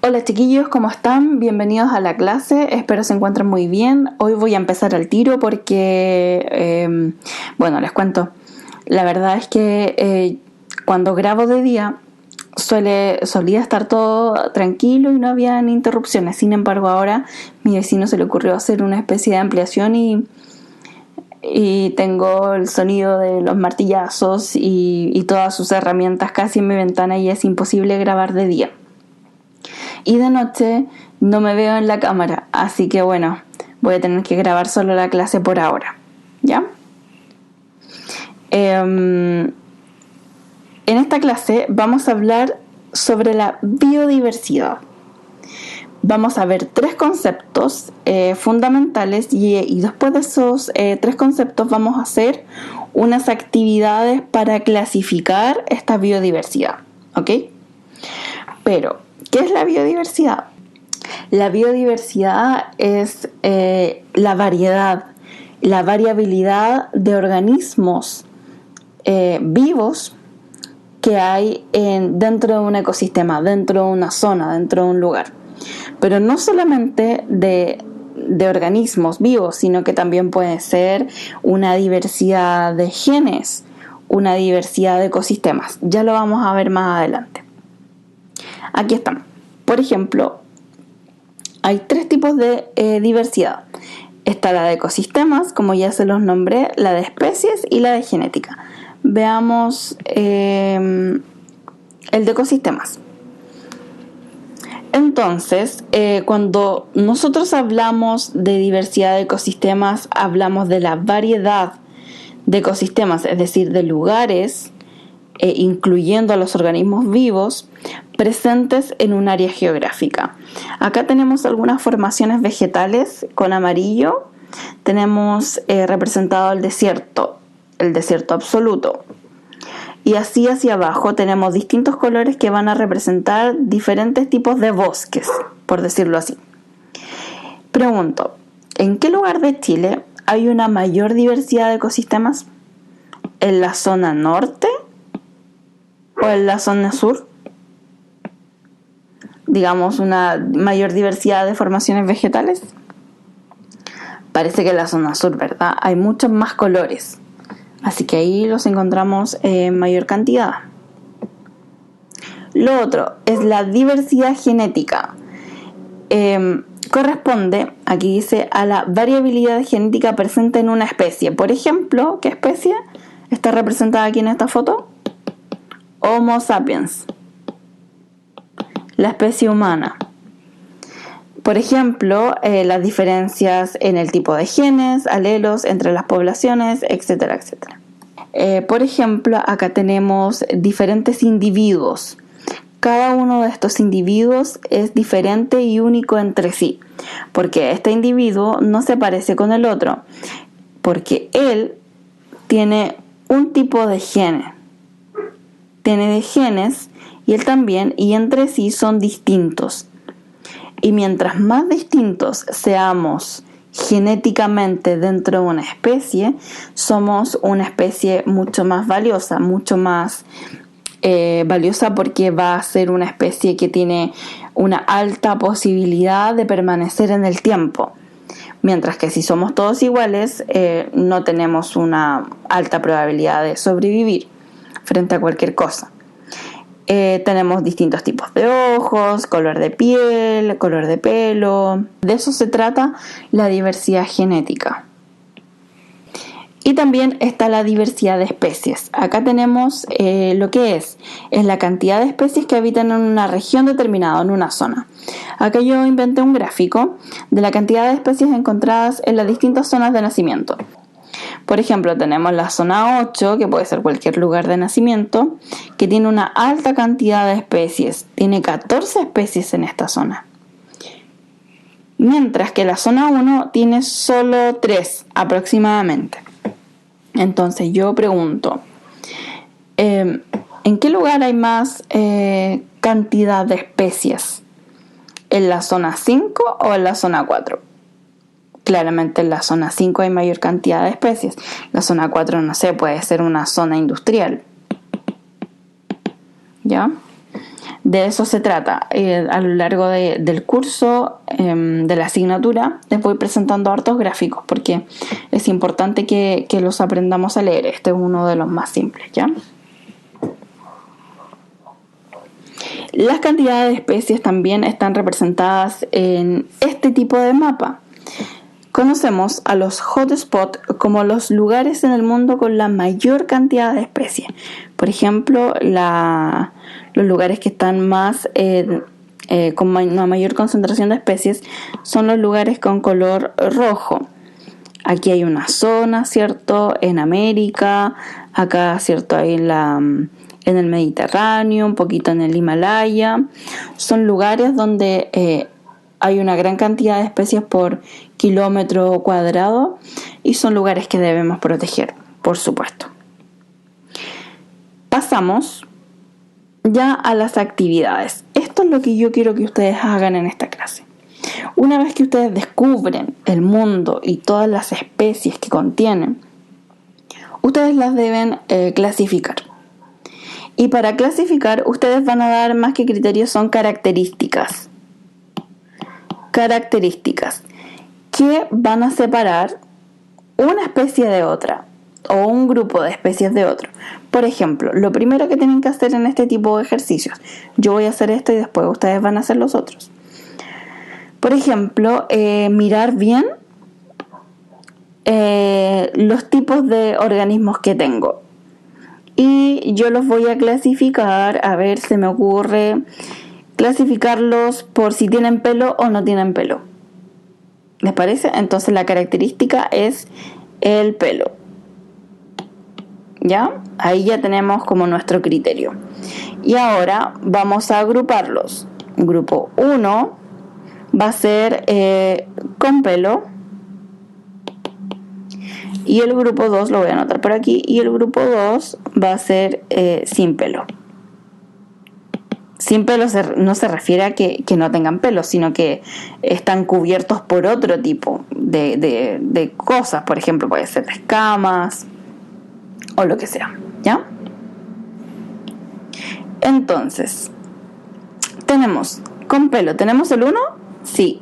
Hola chiquillos, ¿cómo están? Bienvenidos a la clase, espero se encuentren muy bien. Hoy voy a empezar al tiro porque, les cuento. La verdad es que cuando grabo de día solía estar todo tranquilo y no había interrupciones. Sin embargo, ahora mi vecino se le ocurrió hacer una especie de ampliación y tengo el sonido de los martillazos y todas sus herramientas casi en mi ventana y es imposible grabar de día. Y de noche no me veo en la cámara, así que bueno, voy a tener que grabar solo la clase por ahora, ¿ya? En esta clase vamos a hablar sobre la biodiversidad. Vamos a ver 3 conceptos fundamentales y después de esos 3 conceptos vamos a hacer unas actividades para clasificar esta biodiversidad, ¿ok? Pero, ¿qué es la biodiversidad? La biodiversidad es la variedad, la variabilidad de organismos vivos que hay dentro de un ecosistema, dentro de una zona, dentro de un lugar. Pero no solamente de organismos vivos, sino que también puede ser una diversidad de genes, una diversidad de ecosistemas. Ya lo vamos a ver más adelante. Aquí están. Por ejemplo, hay 3 tipos de diversidad. Está la de ecosistemas, como ya se los nombré, la de especies y la de genética. Veamos el de ecosistemas. Entonces, cuando nosotros hablamos de diversidad de ecosistemas, hablamos de la variedad de ecosistemas, es decir, de lugares, incluyendo a los organismos vivos, presentes en un área geográfica. Acá tenemos algunas formaciones vegetales con amarillo. Tenemos representado el desierto absoluto. Y así hacia abajo tenemos distintos colores que van a representar diferentes tipos de bosques, por decirlo así. Pregunto, ¿en qué lugar de Chile hay una mayor diversidad de ecosistemas? ¿En la zona norte o en la zona sur? Digamos, una mayor diversidad de formaciones vegetales. Parece que en la zona sur, ¿verdad? Hay muchos más colores. Así que ahí los encontramos en mayor cantidad. Lo otro es la diversidad genética. Corresponde, aquí dice, a la variabilidad genética presente en una especie. Por ejemplo, ¿qué especie está representada aquí en esta foto? Homo sapiens, la especie humana. Por ejemplo, las diferencias en el tipo de genes, alelos entre las poblaciones, etcétera, etcétera. Por ejemplo, acá tenemos diferentes individuos. Cada uno de estos individuos es diferente y único entre sí, porque este individuo no se parece con el otro, porque él tiene un tipo de genes. Tiene genes y él también, y entre sí son distintos. Y mientras más distintos seamos genéticamente dentro de una especie, somos una especie mucho más valiosa, valiosa porque va a ser una especie que tiene una alta posibilidad de permanecer en el tiempo. Mientras que si somos todos iguales, no tenemos una alta probabilidad de sobrevivir frente a cualquier cosa. Tenemos distintos tipos de ojos, color de piel, color de pelo. De eso se trata la diversidad genética. Y también está la diversidad de especies. Acá tenemos lo que es la cantidad de especies que habitan en una región determinada, en una zona. Acá yo inventé un gráfico de la cantidad de especies encontradas en las distintas zonas de nacimiento. Por ejemplo, tenemos la zona 8, que puede ser cualquier lugar de nacimiento, que tiene una alta cantidad de especies. Tiene 14 especies en esta zona. Mientras que la zona 1 tiene solo 3 aproximadamente. Entonces yo pregunto, ¿en qué lugar hay más cantidad de especies? ¿En la zona 5 o en la zona 4? Claramente en la zona 5 hay mayor cantidad de especies. La zona 4, no sé, puede ser una zona industrial. ¿Ya? De eso se trata. A lo largo del curso, de la asignatura, les voy presentando hartos gráficos porque es importante que los aprendamos a leer. Este es uno de los más simples, ¿ya? Las cantidades de especies también están representadas en este tipo de mapa. Conocemos a los hotspots como los lugares en el mundo con la mayor cantidad de especies. Por ejemplo, los lugares que están más con una mayor concentración de especies son los lugares con color rojo. Aquí hay una zona, ¿cierto? En América, acá, ¿cierto? Hay en el Mediterráneo, un poquito en el Himalaya. Son lugares donde hay una gran cantidad de especies por kilómetro cuadrado y son lugares que debemos proteger, por supuesto. Pasamos ya a las actividades. Esto es lo que yo quiero que ustedes hagan en esta clase. Una vez que ustedes descubren el mundo y todas las especies que contienen, ustedes las deben clasificar. Y para clasificar, ustedes van a dar más que criterios, son características. Características que van a separar una especie de otra o un grupo de especies de otro. Por ejemplo, lo primero que tienen que hacer en este tipo de ejercicios, yo voy a hacer esto y después ustedes van a hacer los otros. Por ejemplo, mirar bien los tipos de organismos que tengo. Y yo los voy a clasificar, a ver, se me ocurre clasificarlos por si tienen pelo o no tienen pelo. ¿Les parece? Entonces la característica es el pelo. ¿Ya? Ahí ya tenemos como nuestro criterio. Y ahora vamos a agruparlos. Grupo 1 va a ser con pelo. Y el grupo 2 lo voy a anotar por aquí. Y el grupo 2 va a ser sin pelo. Sin pelo no se refiere a que no tengan pelo, sino que están cubiertos por otro tipo de cosas. Por ejemplo, puede ser escamas o lo que sea, ¿ya? Entonces, tenemos con pelo, ¿tenemos el 1? Sí,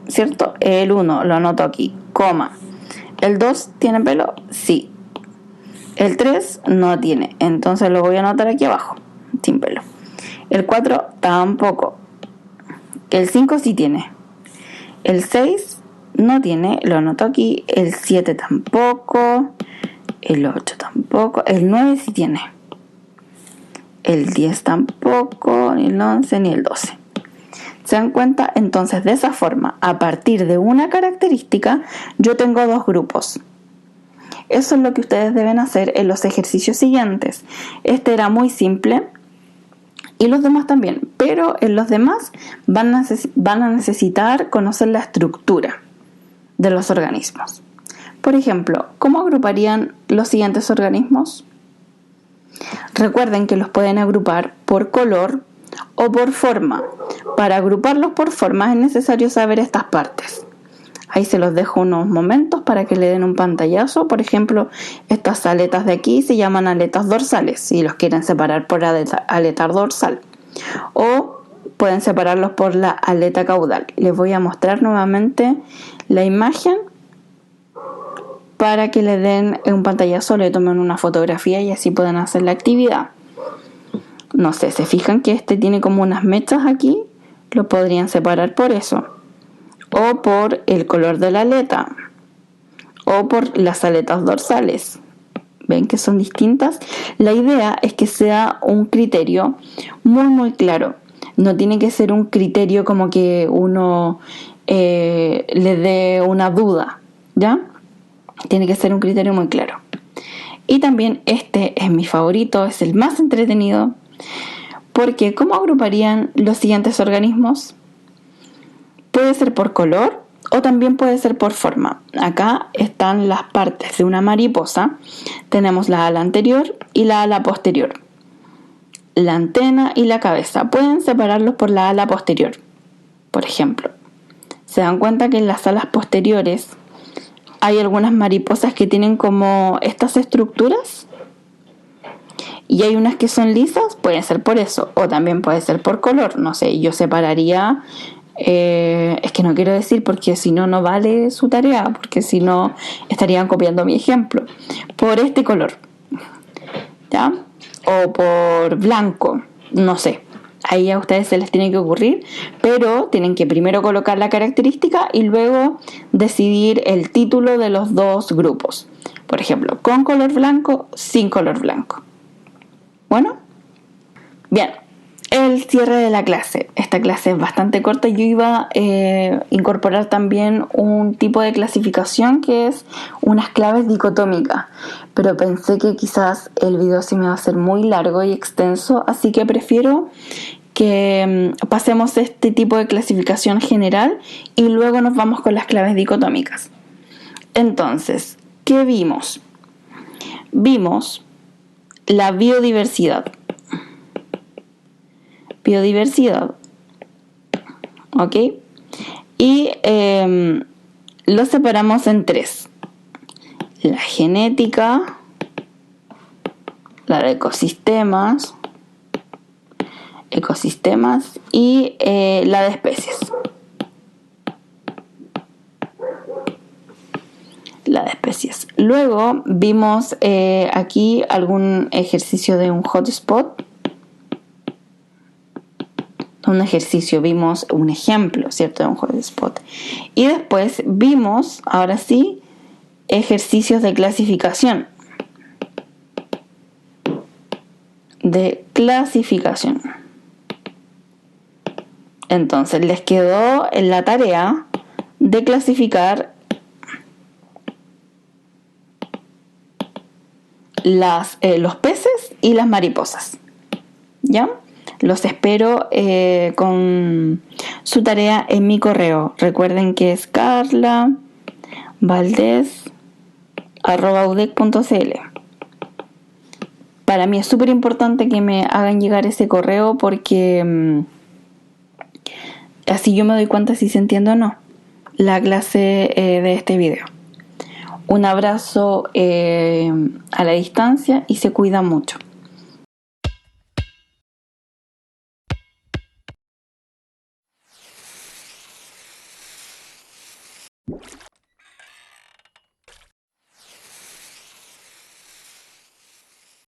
¿cierto? El 1 lo anoto aquí, coma. ¿El 2 tiene pelo? Sí. El 3 no tiene, entonces lo voy a anotar aquí abajo, sin pelo. El 4 tampoco. El 5 sí tiene. El 6 no tiene, lo anoto aquí. El 7 tampoco. El 8 tampoco. El 9 sí tiene. El 10 tampoco. Ni el 11 ni el 12. ¿Se dan cuenta? Entonces, de esa forma, a partir de una característica, yo tengo dos grupos. Eso es lo que ustedes deben hacer en los ejercicios siguientes. Este era muy simple. Y los demás también, pero en los demás van a necesitar conocer la estructura de los organismos. Por ejemplo, ¿cómo agruparían los siguientes organismos? Recuerden que los pueden agrupar por color o por forma. Para agruparlos por forma es necesario saber estas partes. Ahí se los dejo unos momentos para que le den un pantallazo. Por ejemplo, estas aletas de aquí se llaman aletas dorsales, si los quieren separar por aleta dorsal. O pueden separarlos por la aleta caudal. Les voy a mostrar nuevamente la imagen para que le den un pantallazo, le tomen una fotografía y así pueden hacer la actividad. No sé, ¿se fijan que este tiene como unas mechas aquí? Lo podrían separar por eso. O por el color de la aleta, o por las aletas dorsales. ¿Ven que son distintas? La idea es que sea un criterio muy muy claro. No tiene que ser un criterio como que uno le dé una duda, ¿ya? Tiene que ser un criterio muy claro. Y también este es mi favorito, es el más entretenido, porque ¿cómo agruparían los siguientes organismos? Puede ser por color o también puede ser por forma. Acá están las partes de una mariposa. Tenemos la ala anterior y la ala posterior. La antena y la cabeza. Pueden separarlos por la ala posterior. Por ejemplo, se dan cuenta que en las alas posteriores hay algunas mariposas que tienen como estas estructuras y hay unas que son lisas, puede ser por eso, o también puede ser por color, no sé, yo separaría, es que no quiero decir porque si no, no vale su tarea, porque si no estarían copiando mi ejemplo, por este color, ¿ya? O por blanco, no sé. Ahí a ustedes se les tiene que ocurrir, pero tienen que primero colocar la característica y luego decidir el título de los dos grupos. Por ejemplo, con color blanco, sin color blanco. Bueno, bien, el cierre de la clase. Esta clase es bastante corta. Yo iba a incorporar también un tipo de clasificación que es unas claves dicotómicas, pero pensé que quizás el video se me va a hacer muy largo y extenso, así que prefiero que pasemos este tipo de clasificación general y luego nos vamos con las claves dicotómicas. Entonces, ¿qué vimos? Vimos la biodiversidad. Biodiversidad. ¿Ok? Y lo separamos en tres. La genética, la de ecosistemas y la de especies. La de especies. Luego vimos aquí algún ejercicio de un hotspot. Vimos un ejemplo, ¿cierto? De un hotspot. Y después vimos, ahora sí, ejercicios de clasificación. Entonces les quedó en la tarea de clasificar los peces y las mariposas. ¿Ya? Los espero con su tarea en mi correo. Recuerden que es carlavaldez@udec.cl. Para mí es súper importante que me hagan llegar ese correo porque así yo me doy cuenta si se entiende o no la clase de este video. Un abrazo a la distancia y se cuida mucho.